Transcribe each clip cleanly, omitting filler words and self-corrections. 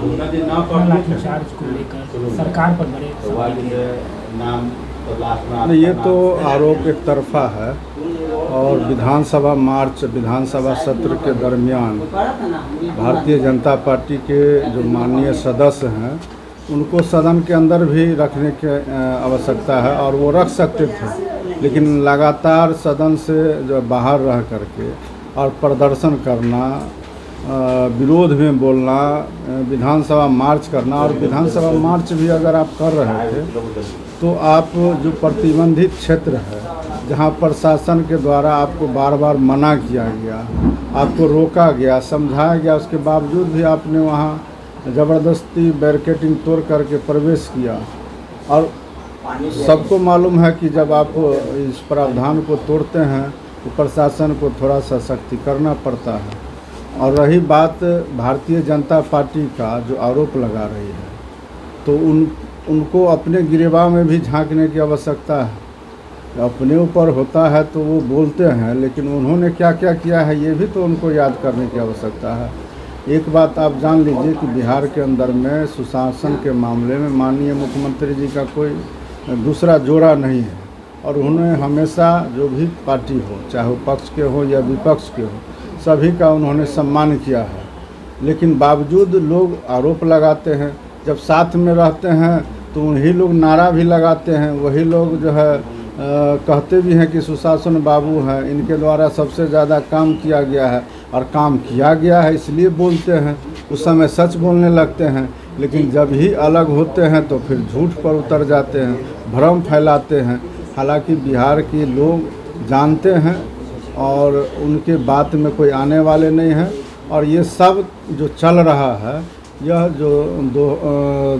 लाठीचार्ज को लेकर सरकार पर बड़े नहीं, ये तो आरोप एक तरफा है। और विधानसभा सत्र के दरमियान भारतीय जनता पार्टी के जो माननीय सदस्य हैं उनको सदन के अंदर भी रखने की आवश्यकता है और वो रख सकते थे, लेकिन लगातार सदन से जो बाहर रह करके और प्रदर्शन करना, विरोध में बोलना, विधानसभा मार्च करना, और विधानसभा मार्च भी अगर आप कर रहे थे तो आप जो प्रतिबंधित क्षेत्र है जहां प्रशासन के द्वारा आपको बार बार मना किया गया, आपको रोका गया, समझाया गया, उसके बावजूद भी आपने वहां ज़बरदस्ती बैरिकेडिंग तोड़ करके प्रवेश किया। और सबको मालूम है कि जब आप इस प्रावधान को तोड़ते हैं तो प्रशासन को थोड़ा सा सख्ती करना पड़ता है। और रही बात भारतीय जनता पार्टी का जो आरोप लगा रही है, तो उनको अपने गिरेबान में भी झांकने की आवश्यकता है। अपने ऊपर होता है तो वो बोलते हैं, लेकिन उन्होंने क्या क्या किया है ये भी तो उनको याद करने की आवश्यकता है। एक बात आप जान लीजिए कि बिहार के अंदर में सुशासन के मामले में माननीय मुख्यमंत्री जी का कोई दूसरा जोड़ा नहीं है। और उन्होंने हमेशा जो भी पार्टी हो, चाहे वो पक्ष के हो या विपक्ष के हो, सभी का उन्होंने सम्मान किया है। लेकिन बावजूद लोग आरोप लगाते हैं, जब साथ में रहते हैं तो वही लोग नारा भी लगाते हैं, वही लोग जो है कहते भी हैं कि सुशासन बाबू हैं, इनके द्वारा सबसे ज़्यादा काम किया गया है। और काम किया गया है इसलिए बोलते हैं, उस समय सच बोलने लगते हैं, लेकिन जब ही अलग होते हैं तो फिर झूठ पर उतर जाते हैं, भ्रम फैलाते हैं। हालांकि बिहार के लोग जानते हैं और उनके बात में कोई आने वाले नहीं हैं। और ये सब जो चल रहा है, यह जो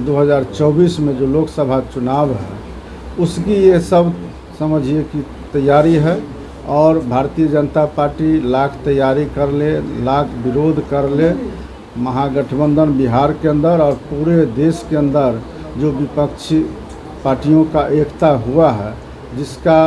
2024 में जो लोकसभा चुनाव है उसकी ये सब समझिए कि तैयारी है। और भारतीय जनता पार्टी लाख तैयारी कर ले, लाख विरोध कर ले, महागठबंधन बिहार के अंदर और पूरे देश के अंदर जो विपक्षी पार्टियों का एकता हुआ है, जिसका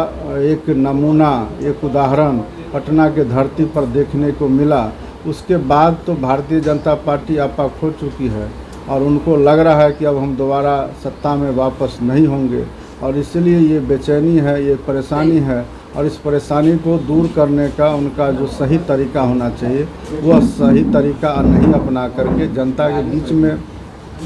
एक नमूना, एक उदाहरण पटना के धरती पर देखने को मिला, उसके बाद तो भारतीय जनता पार्टी आपा खो चुकी है और उनको लग रहा है कि अब हम दोबारा सत्ता में वापस नहीं होंगे। और इसलिए ये बेचैनी है, ये परेशानी है। और इस परेशानी को दूर करने का उनका जो सही तरीका होना चाहिए, वह सही तरीका नहीं अपना करके जनता के बीच में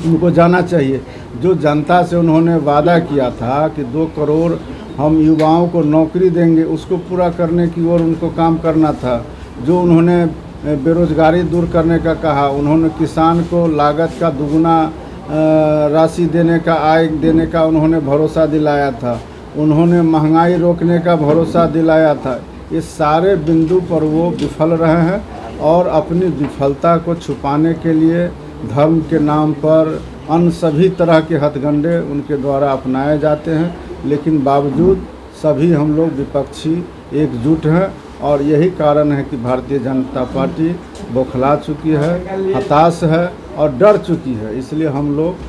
उनको जाना चाहिए। जो जनता से उन्होंने वादा किया था कि 2 करोड़ हम युवाओं को नौकरी देंगे, उसको पूरा करने की ओर उनको काम करना था। जो उन्होंने बेरोजगारी दूर करने का कहा, उन्होंने किसान को लागत का दुगुना राशि देने का, आय देने का उन्होंने भरोसा दिलाया था, उन्होंने महंगाई रोकने का भरोसा दिलाया था। ये सारे बिंदु पर वो विफल रहे हैं और अपनी विफलता को छुपाने के लिए धर्म के नाम पर अन्य सभी तरह के हथकंडे उनके द्वारा अपनाए जाते हैं। लेकिन बावजूद सभी हम लोग विपक्षी एकजुट हैं और यही कारण है कि भारतीय जनता पार्टी बौखला चुकी है, हताश है और डर चुकी है। इसलिए हम लोग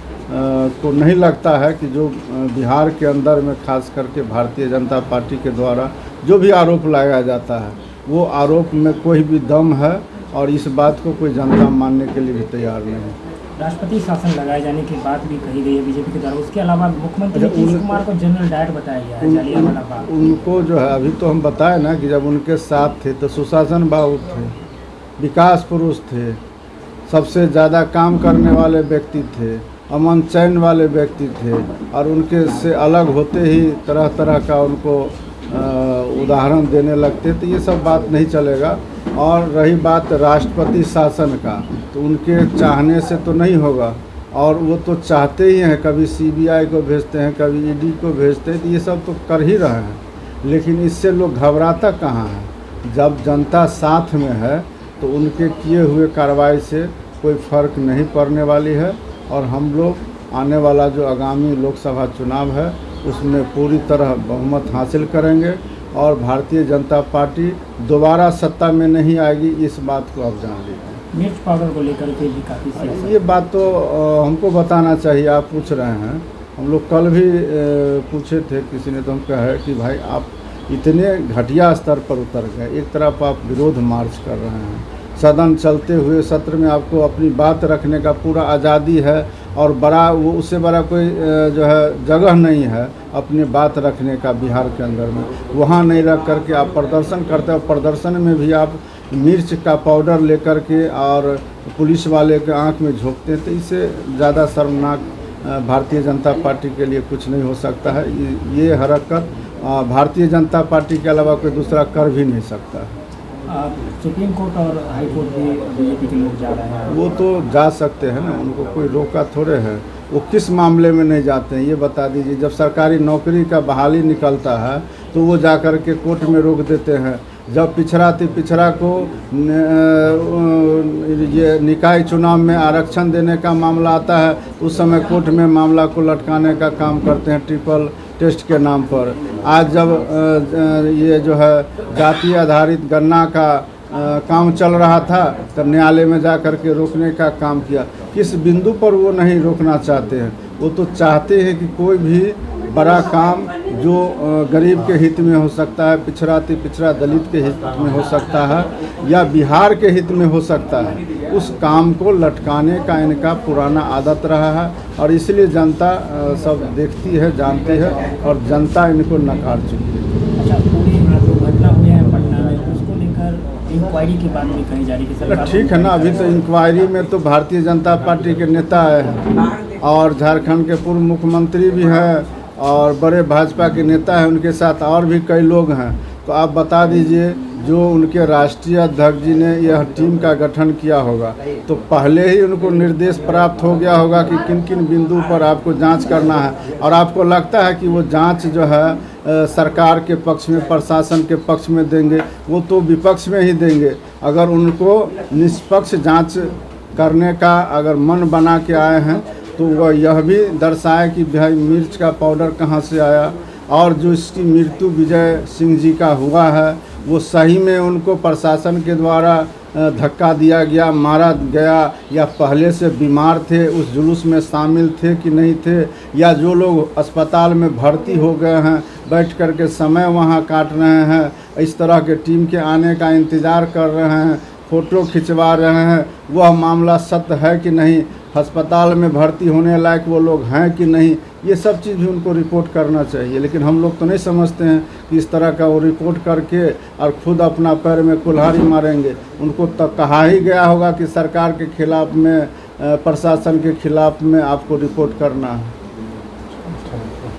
को नहीं लगता है कि जो बिहार के अंदर में खास करके भारतीय जनता पार्टी के द्वारा जो भी आरोप लगाया जाता है, वो आरोप में कोई भी दम है और इस बात को कोई जनता मानने के लिए भी तैयार नहीं है। राष्ट्रपति शासन लगाए जाने की बात भी कही गई है बीजेपी के द्वारा। उसके अलावा मुख्यमंत्री नीतीश कुमार को जनरल डायर बताया गया है जालियांवाला बाग। उनको जो है अभी तो हम बताए ना कि जब उनके साथ थे तो सुशासन बाबू थे, विकास पुरुष थे, सबसे ज़्यादा काम करने वाले व्यक्ति थे, अमन चैन वाले व्यक्ति थे। और उनके से अलग होते ही तरह तरह का उनको उदाहरण देने लगते, तो ये सब बात नहीं चलेगा। और रही बात राष्ट्रपति शासन का, तो उनके चाहने से तो नहीं होगा और वो तो चाहते ही हैं, कभी सीबीआई को भेजते हैं, कभी ईडी को भेजते हैं, तो ये सब तो कर ही रहे हैं। लेकिन इससे लोग घबराता कहाँ है? जब जनता साथ में है तो उनके किए हुए कार्रवाई से कोई फ़र्क नहीं पड़ने वाली है। और हम लोग आने वाला जो आगामी लोकसभा चुनाव है उसमें पूरी तरह बहुमत हासिल करेंगे और भारतीय जनता पार्टी दोबारा सत्ता में नहीं आएगी, इस बात को आप जान लीजिए। मिर्च पाउडर को लेकर के भी काफ़ी ये बात तो हमको बताना चाहिए, आप पूछ रहे हैं। हम लोग कल भी पूछे थे, किसी ने तो हम कहा कि भाई आप इतने घटिया स्तर पर उतर गए। एक तरफ आप विरोध मार्च कर रहे हैं, सदन चलते हुए सत्र में आपको अपनी बात रखने का पूरा आज़ादी है और बड़ा वो उससे बड़ा कोई जो है जगह नहीं है अपनी बात रखने का बिहार के अंदर में। वहाँ नहीं रख करके आप प्रदर्शन करते हो, प्रदर्शन में भी आप मिर्च का पाउडर लेकर के और पुलिस वाले के आंख में झोंकते हैं, तो इससे ज़्यादा शर्मनाक भारतीय जनता पार्टी के लिए कुछ नहीं हो सकता है। ये हरकत भारतीय जनता पार्टी के अलावा कोई दूसरा कर भी नहीं सकता है। सुप्रीम कोर्ट और हाई कोर्ट भी बीजेपी के लोग जा रहे हैं। वो तो जा सकते हैं ना, उनको कोई रोका थोड़े है। वो किस मामले में नहीं जाते हैं ये बता दीजिए। जब सरकारी नौकरी का बहाली निकलता है तो वो जा कर के कोर्ट में रोक देते हैं। जब पिछड़ा को ये निकाय चुनाव में आरक्षण देने का मामला आता है उस समय कोर्ट में मामला को लटकाने का काम करते हैं ट्रिपल टेस्ट के नाम पर। आज जब ये जो है जाति आधारित गणना का काम चल रहा था तब न्यायालय में जा कर के रोकने का काम किया। किस बिंदु पर वो नहीं रोकना चाहते हैं? वो तो चाहते हैं कि कोई भी बड़ा काम जो गरीब के हित में हो सकता है, पिछड़ा दलित के हित में हो सकता है या बिहार के हित में हो सकता है, उस काम को लटकाने का इनका पुराना आदत रहा है और इसलिए जनता सब देखती है, जानती है और जनता इनको नकार चुकी है। अच्छा, पूरी जो घटना हुई है पटना में उसको लेकर इंक्वायरी की बात भी कही जा रही है। ठीक है ना, अभी तो इंक्वायरी में तो भारतीय जनता पार्टी के नेता आए हैं और झारखंड के पूर्व मुख्यमंत्री भी हैं और बड़े भाजपा के नेता हैं, उनके साथ और भी कई लोग हैं। तो आप बता दीजिए, जो उनके राष्ट्रीय अध्यक्ष जी ने यह टीम का गठन किया होगा तो पहले ही उनको निर्देश प्राप्त हो गया होगा कि किन किन बिंदु पर आपको जांच करना है। और आपको लगता है कि वो जांच जो है सरकार के पक्ष में, प्रशासन के पक्ष में देंगे? वो तो विपक्ष में ही देंगे। अगर उनको निष्पक्ष जांच करने का अगर मन बना के आए हैं तो वह यह भी दर्शाए कि भाई मिर्च का पाउडर कहाँ से आया और जो इसकी मृत्यु विजय सिंह जी का हुआ है वो सही में उनको प्रशासन के द्वारा धक्का दिया गया, मारा गया या पहले से बीमार थे, उस जुलूस में शामिल थे कि नहीं थे, या जो लोग अस्पताल में भर्ती हो गए हैं बैठ कर के समय वहाँ काट रहे हैं, इस तरह के टीम के आने का इंतज़ार कर रहे हैं, फ़ोटो खिंचवा रहे हैं, वह मामला सत्य है कि नहीं, अस्पताल में भर्ती होने लायक वो लोग हैं कि नहीं, ये सब चीज़ भी उनको रिपोर्ट करना चाहिए। लेकिन हम लोग तो नहीं समझते हैं कि इस तरह का वो रिपोर्ट करके और खुद अपना पैर में कुल्हाड़ी मारेंगे। उनको तो कहा ही गया होगा कि सरकार के खिलाफ में, प्रशासन के खिलाफ में आपको रिपोर्ट करना है।